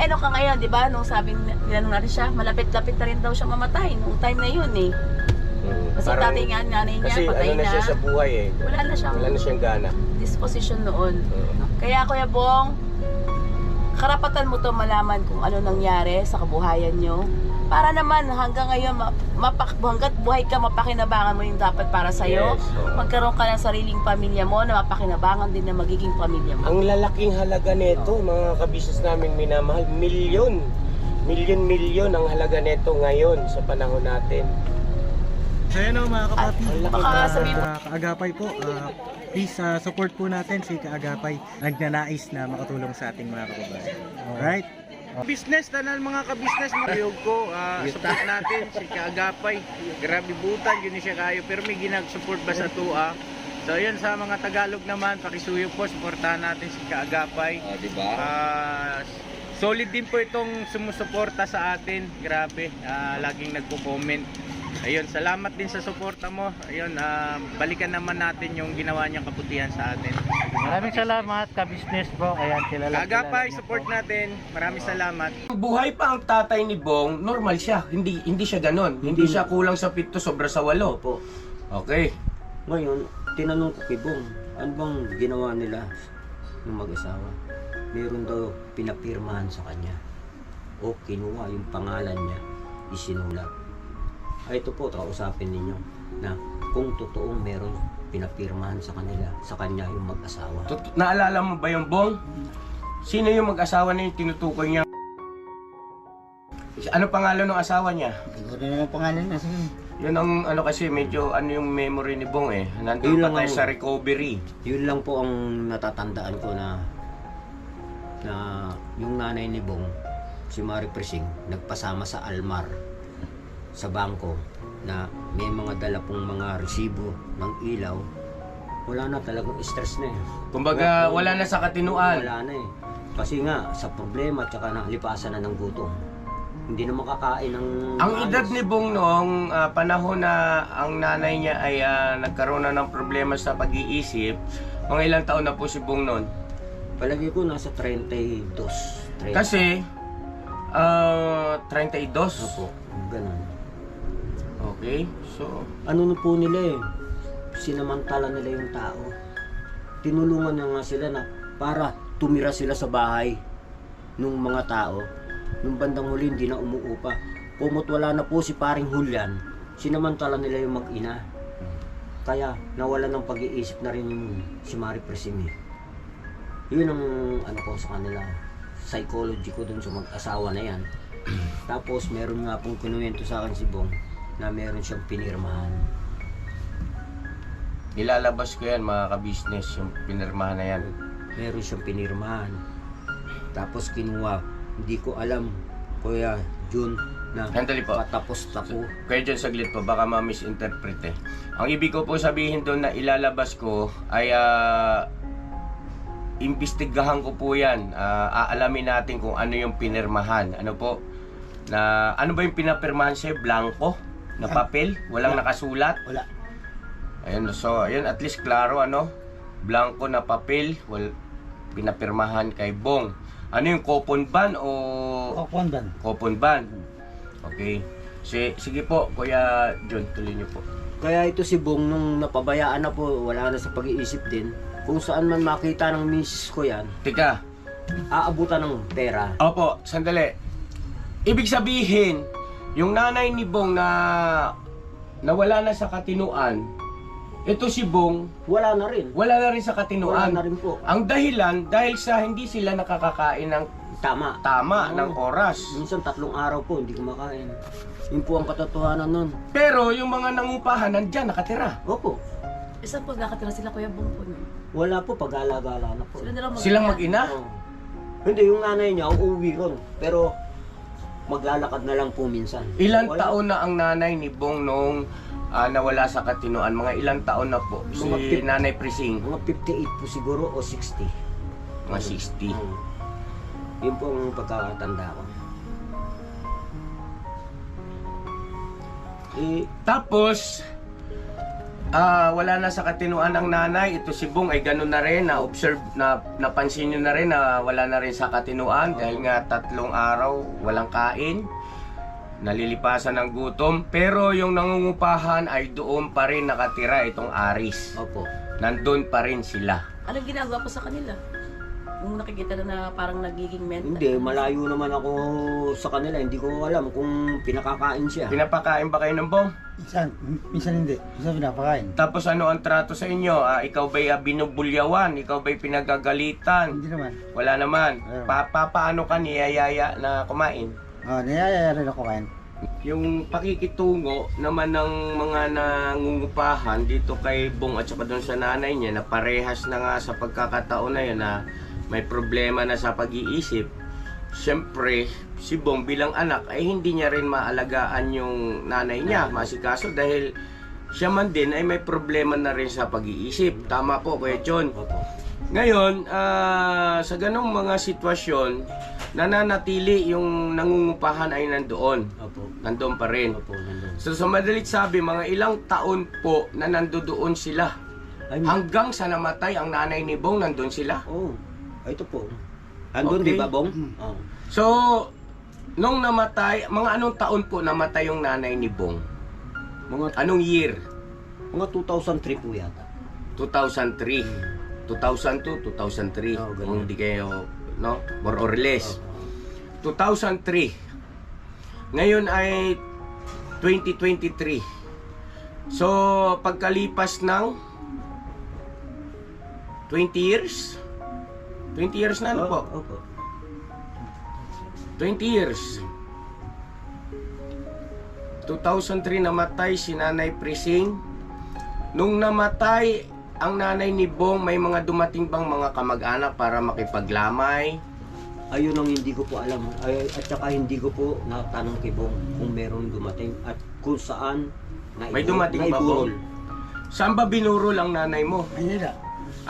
ano ka ngayon, di ba? Nung sabi nila natin siya, malapit-lapit na rin daw siya mamatay nung time na yun eh. Kasi Parang- tatay nga, nanay niya, Kasi patay ano na siya sa buhay eh. Wala na siyang gana. disposition noon. Kaya Kuya Bong, karapatan mo to malaman kung ano nangyari sa kabuhayan nyo. Para naman hanggang ngayon, hanggat buhay ka, mapakinabangan mo yung dapat para sa'yo. Yes, oo. Magkaroon ka ng sariling pamilya mo na mapakinabangan din na magiging pamilya mo. Ang lalaking halaga nito, mga kabisnes naming minamahal, milyon ang halaga nito ngayon sa panahon natin. So yun o mga kapapi, baka sabihin mo. Kaagapay po, please support po natin si Kaagapay. Nagnanais na makatulong sa ating mga kababayan. Alright? Business tanan mga ka-business mariyog ko, support natin si Kaagapay. Grabe butan yun siya kayo pero may ginag-support ba sa tua. So yun sa mga Tagalog naman, pakisuyog po, supportahan natin si Kaagapay. Diba? Solid din po itong sumusuporta sa atin. Grabe, laging nagko-comment. Ayun, salamat din sa suporta mo. Ayun, balikan naman natin yung ginawa niyang kabutihan sa atin. Maraming salamat ka-business bro. Ayan, kilala. Kaagapay, support natin. Maraming salamat. Buhay pa ang tatay ni Bong, normal siya. Hindi siya ganon. Hindi siya kulang sa 7, sobra sa 8. Opo. Okay. Ngayon, tinanong ko kay Bong, ano bang ginawa nila ng mag-asawa? Meron daw pinapirmahan sa kanya. O kinuha yung pangalan niya, isinulat. Ay ito po, kausapin ninyo na kung totoong meron pinapirmahan sa kanila, sa kanya yung mag-asawa. Naalala mo ba yung Bong? Sino yung mag-asawa na yung tinutukoy niya? Ano pangalan ng asawa niya? Siguro naman pangalan na sige. Yun ang ano kasi medyo ano yung memory ni Bong eh. Nandun Yun pa lang tayo ang- sa recovery. Yun lang po ang natatandaan ko na yung nanay ni Bong, si Marie Prising, nagpasama sa Almar sa bangko na may mga dala pong mga resibo ng ilaw. Wala na, talagang stress na eh. Kumbaga wala na sa katinuan. Wala na eh. Kasi nga sa problema at saka nalipasan na ng gutom. Hindi na makakain ng Ang edad ni Bong noong panahon na ang nanay niya ay nagkaroon na ng problema sa pag-iisip, mga ilang taon na po si Bong noon? Palagi ko nasa 32. 30. Kasi 32. Opo, ganun. Okay. So, Ano na po nila eh, sinamantala nila yung tao. Tinulungan niya nga sila na para tumira sila sa bahay nung mga tao. Nung bandang huli hindi na umuupa. Kumot wala na po si paring Julian, sinamantala nila yung mag-ina. Kaya nawala ng pag-iisip na rin yung si Marie Prising eh. Yun ang ano ko sa kanila, psychology ko dun sa mag-asawa na yan. Tapos meron nga pong kinuwento sa akin si Bong na meron siyang pinirmahan. ilalabas ko yan mga ka-business, yung pinirmahan na yan. Meron siyang pinirmahan. Tapos kinuha, hindi ko alam, Kuya Jun, na Sandali po. patapos tapo. Kaya dyan saglit po, baka ma-misinterpret eh. Ang ibig ko po sabihin doon na ilalabas ko ay imbestigahan ko po yan. Aalamin natin kung ano yung pinirmahan. Ano po? Na, ano ba yung pinapirmahan siya? Blanco? Na papel? Walang nakasulat? Wala. Ayun, so, ayun, at least klaro, ano? Blanco na papel, pinapirmahan kay Bong. Ano yung coupon ban o Kondan. coupon ban? Okay. Sige po, Kuya John, tuloy niyo po. Kaya ito si Bong nung napabayaan na po, wala na sa pag-iisip din. Kung saan man makita ng misis ko yan, Tika, aabutan ng pera. opo, sandali. Ibig sabihin, yung nanay ni Bong na nawala na sa katinuan, ito si Bong, Wala na rin. wala na rin sa Wala katinuan. na rin po. Ang dahilan, dahil sa hindi sila nakakakain ng Tama. tama Oo. ng oras. Minsan 3 araw po, hindi kumakain. Yun po ang katotohanan nun. Pero yung mga nangupahan, nandyan, nakatira. Opo. Isa po, nakatira sila Kuya Bong po. Wala po, pag-alagala na po. Sila na lang Silang mag-ina? Oo. Hindi, yung nanay niya, uuwi ron. Pero maglalakad na lang po minsan. Ilang Wala. taon na ang nanay ni Bong nung nawala sa katinuan? Mga ilang taon na po si Mga Nanay Prising? Mga 58 po siguro o 60. Mga 60. Yun po ang pagkakatanda ko. Tapos, wala na sa katinuan ng nanay. Ito si Bong ay ganun na rin, na-observe, napansin nyo na rin na wala na rin sa katinuan dahil nga 3 araw walang kain, nalilipasan ng gutom. Pero yung nangungupahan ay doon pa rin nakatira itong Aris. Opo. Nandun pa rin sila. Anong ginagawa po sa kanila? Kung nakikita na parang nagiging mental. Hindi, malayo naman ako sa kanila. Hindi ko alam kung pinakakain siya. Pinapakain ba kayo ng Bong? Minsan hindi. Minsan pinapakain. Tapos ano ang trato sa inyo? Ikaw ba'y binubulyawan? Ikaw ba'y pinagagalitan? Hindi naman. Wala naman. Wala. Paano ka niyayaya na kumain? Niyayaya rin ako kain. Yung pakikitungo naman ng mga nangungupahan dito kay Bong at saka doon sa nanay niya na parehas na nga sa pagkakataon na yun na may problema na sa pag-iisip. Siyempre, si Bong bilang anak ay hindi niya rin maalagaan yung nanay niya, masikaso dahil siya man din ay may problema na rin sa pag-iisip. Tama po, Kuya John. Opo. Ngayon, sa ganong mga sitwasyon, nananatili yung nangungupahan ay nandoon. Opo. Nandoon pa rin. Opo, nandun. So sa madalit sabi, mga ilang taon po na nandoon sila. Ay, Hanggang sa namatay ang nanay ni Bong, nandun sila. oh, ito po. Andun, Okay. di ba, Bong? Oh. So, nung namatay, mga anong taon po namatay yung nanay ni Bong? Anong year? Mga 2003 po yata. 2003. 2002, 2003. Oh, ganun. Kung hindi kayo, no? More or less. 2003. Ngayon ay 2023. So, pagkalipas ng 20 years? 20 years na ano po? Opo. 20 years. 2003 namatay si Nanay Prising. Nung namatay ang nanay ni Bong, may mga dumating bang mga kamag-anak para makipaglamay? Ayun ang hindi ko po alam. At saka hindi ko po natanong kay Bong kung meron dumating at kung saan May dumating ba, Bong? Saan ba binurol ang nanay mo? Manila.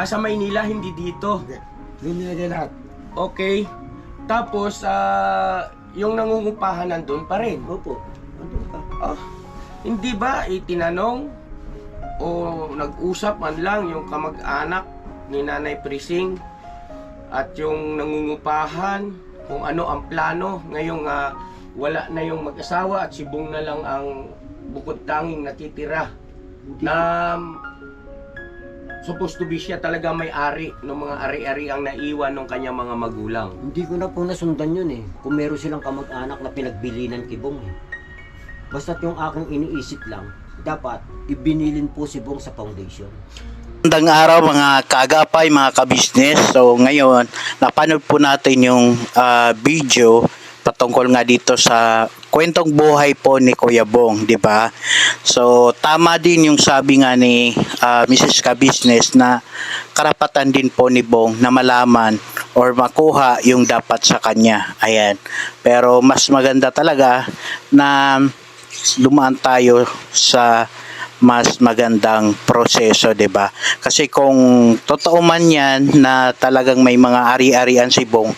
Sa Maynila, hindi dito. Doon nilagay lahat. Okay. Tapos, yung nangungupahan nandun pa rin. Opo. Andun ka. Hindi ba itinanong o nag-usap man lang yung kamag-anak ni Nanay Prising at yung nangungupahan kung ano ang plano ngayong wala na yung mag-asawa at si Bong na lang ang bukod tanging natitira na supposed to be siya talaga may-ari ng mga ari-ari ang naiwan ng kanyang mga magulang. Hindi ko na po nasundan yun eh. Kung meron silang kamag-anak na pinagbilinan kay Bong eh. Basta't yung aking iniisip lang, dapat ibinilin po si Bong sa foundation. Magandang araw mga kaagapay, mga kabisnes. So ngayon, napanood po natin yung video patungkol nga dito sa kwentong buhay po ni Kuya Bong, di ba? So tama din yung sabi nga ni Mrs. Kabisnes na karapatan din po ni Bong na malaman or makuha yung dapat sa kanya. Ayan. Pero mas maganda talaga na dumaan tayo sa mas magandang proseso, 'di ba? Kasi kung totoo man 'yan na talagang may mga ari-arian si Bong,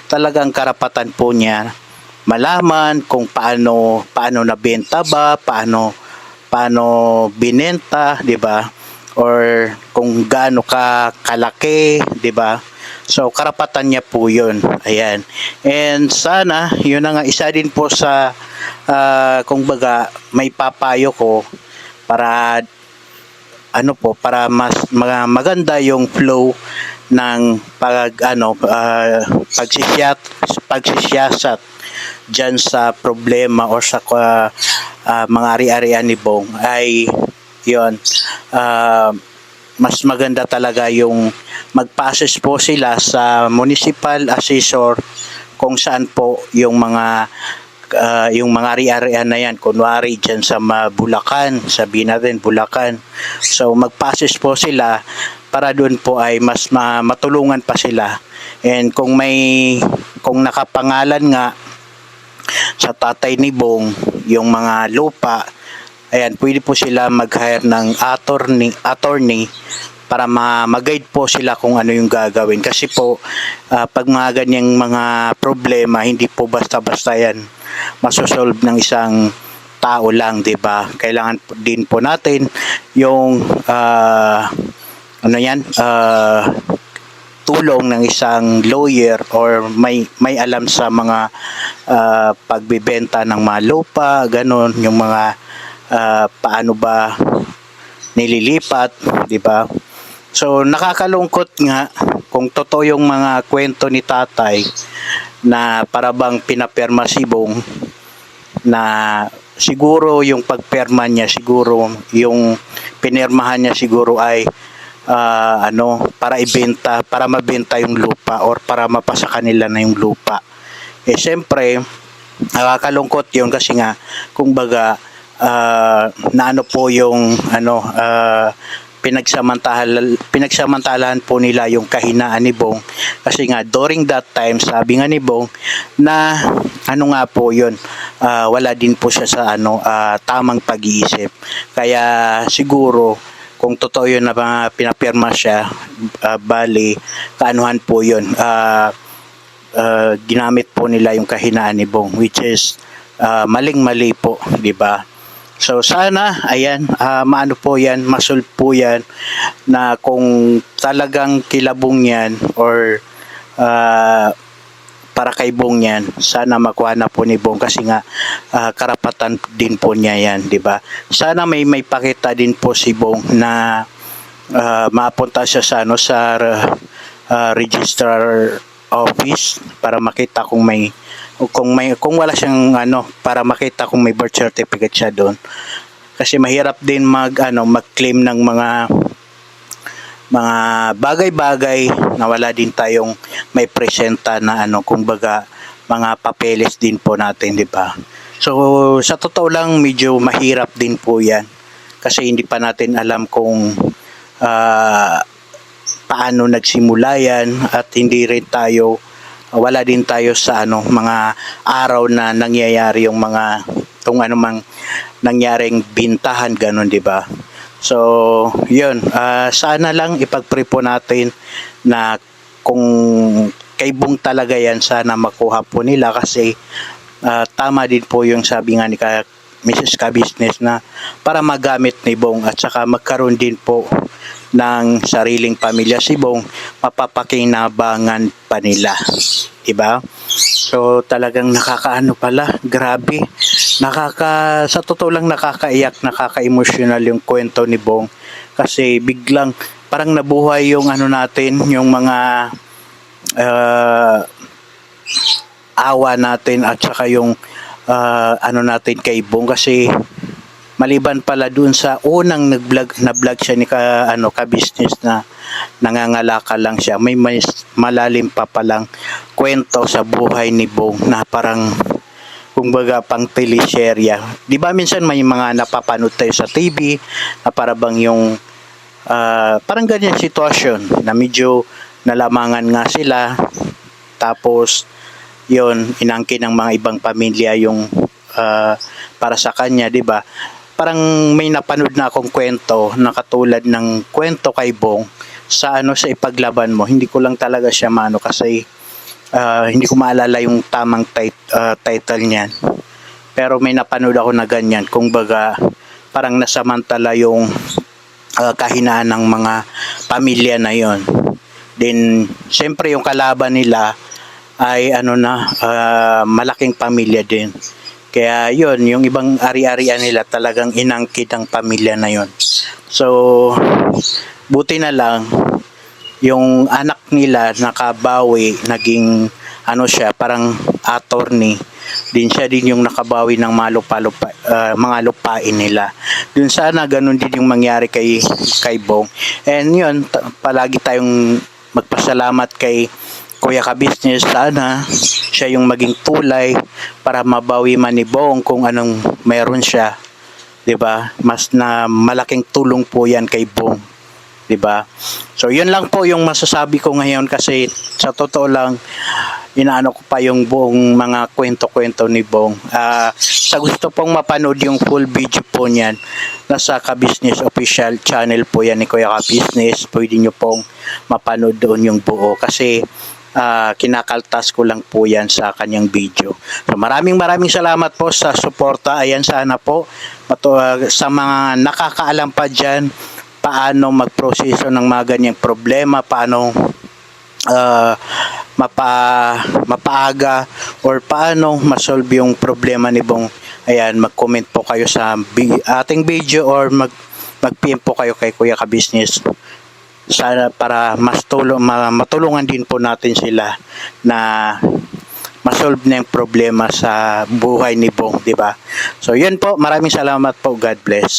talagang karapatan po niya malaman kung paano nabenta ba, paano binenta, 'di ba? Or kung gaano kalaki, 'di ba? So karapatan niya po 'yun. Ayan. And sana 'yun na nga isa din po sa kung baga may papayo ko para para mas maganda yung flow ng pagsisiyasat diyan sa problema or sa mga ari-arian ni Bong ay yon mas maganda talaga yung mag-process po sila sa municipal assessor kung saan po yung mga ari-arian na yan, kunwari dyan sa Bulacan, sabihin natin Bulacan. So mag-process po sila para doon po ay mas matulungan pa sila. And kung nakapangalan nga sa tatay ni Bong yung mga lupa, ayan, pwede po sila mag-hire ng attorney para mag-guide po sila kung ano yung gagawin. Kasi po, pag mga ganyang mga problema, hindi po basta-basta yan masosolve ng isang tao lang, 'di ba? Kailangan din po natin yung ano yan, tulong ng isang lawyer or may alam sa mga pagbebenta ng mga lupa, ganun, yung mga paano ba nililipat, 'di ba? So nakakalungkot nga kung totoo yung mga kwento ni tatay na parabang pinapirma si Bong, na siguro yung pagperma niya, siguro yung pinirmahan niya siguro ay para ibenta, para mabenta yung lupa or para mapasa kanila na yung lupa. Eh siyempre nakakalungkot yun kasi nga kumbaga na ano po yung pinagsamantalahan po nila yung kahinaan ni Bong, kasi nga during that time sabi nga ni Bong na ano nga po yun, wala din po siya sa tamang pag-iisip. Kaya siguro kung totoo yun na mga pinapirma siya, bali kaanuhan po yun, ginamit po nila yung kahinaan ni Bong, which is maling-mali po, di ba? So sana ayan, maano po yan, masolve po yan, na kung talagang kilabong yan or para kay Bong yan, sana makuha na po ni Bong, kasi nga karapatan din po niya yan, di ba? Sana may pakita din po si Bong na mapunta siya sa registrar office para makita kung wala siyang para makita kung may birth certificate siya doon, kasi mahirap din mag-claim ng mga bagay-bagay na wala din tayong may presenta na kumbaga mga papeles din po natin, di ba? So sa totoo lang medyo mahirap din po yan, kasi hindi pa natin alam kung paano nagsimula yan, at hindi rin tayo, wala din tayo sa mga araw na nangyayari yung mga kung ano mang nangyaring bintahan, ganun, di ba? So yun, sana lang ipag-pray po natin na kung kay Bong talaga yan, sana makuha po nila, kasi tama din po yung sabi nga ni Mrs. Ka-Business na para magamit ni Bong, at saka magkaroon din po ng sariling pamilya si Bong, mapapakinabangan pa nila, diba? So talagang nakakaano pala, grabe, sa totoo lang nakakaiyak, nakaka-emotional yung kwento ni Bong, kasi biglang parang nabuhay yung natin, yung mga awa natin, at saka yung natin kay Bong, kasi maliban pala dun sa unang na-vlog siya ni Ka-Business na nangangalakal lang siya, may malalim pa palang kwento sa buhay ni Bong na parang kumbaga pang teleserya. Di ba minsan may mga napapanood tayo sa TV na parang yung parang ganyan sitwasyon na medyo nalamangan nga sila, tapos yon inangkin ng mga ibang pamilya yung para sa kanya, di ba? Parang may napanood na akong kwento na katulad ng kwento kay Bong sa sa Ipaglaban Mo. Hindi ko lang talaga siya kasi hindi ko maalala yung tamang title niyan. Pero may napanood ako na ganyan, kung baga parang nasamantala yung kahinaan ng mga pamilya na yon. Then syempre yung kalaban nila ay malaking pamilya din. Kaya yun, yung ibang ari-arian nila talagang inangkit ang pamilya na yun. So buti na lang yung anak nila nakabawi, naging siya, parang attorney din siya, din yung nakabawi ng mga lupain nila. Dun sana ganun din yung mangyari kay Bong. And yun, palagi tayong magpasalamat kay Kuya Ka-Business, sana siya yung maging tulay para mabawi man ni Bong kung anong meron siya, 'di ba? Mas na malaking tulong po 'yan kay Bong, 'di ba? So 'yun lang po yung masasabi ko ngayon, kasi sa totoo lang inaano ko pa yung buong mga kwento-kwento ni Bong. Sa gusto pong mapanood yung full video po niyan, nasa Ka-Business official channel po yan ni Kuya Ka-Business. Pwede nyo pong mapanood doon yung buo, kasi kinakaltas ko lang po yan sa kanyang video. So maraming salamat po sa suporta. Ayan, sana po sa mga nakakaalam pa dyan paano magproseso ng mga ganyang problema, paano mapaaga or paano masolve yung problema ni Bong. Ayan, mag-comment po kayo sa ating video or mag-PM po kayo kay Kuya Ka-Business sana para matulungan din po natin sila na masolve na yung problema sa buhay ni Bong, di ba? So yun po, maraming salamat po. God bless.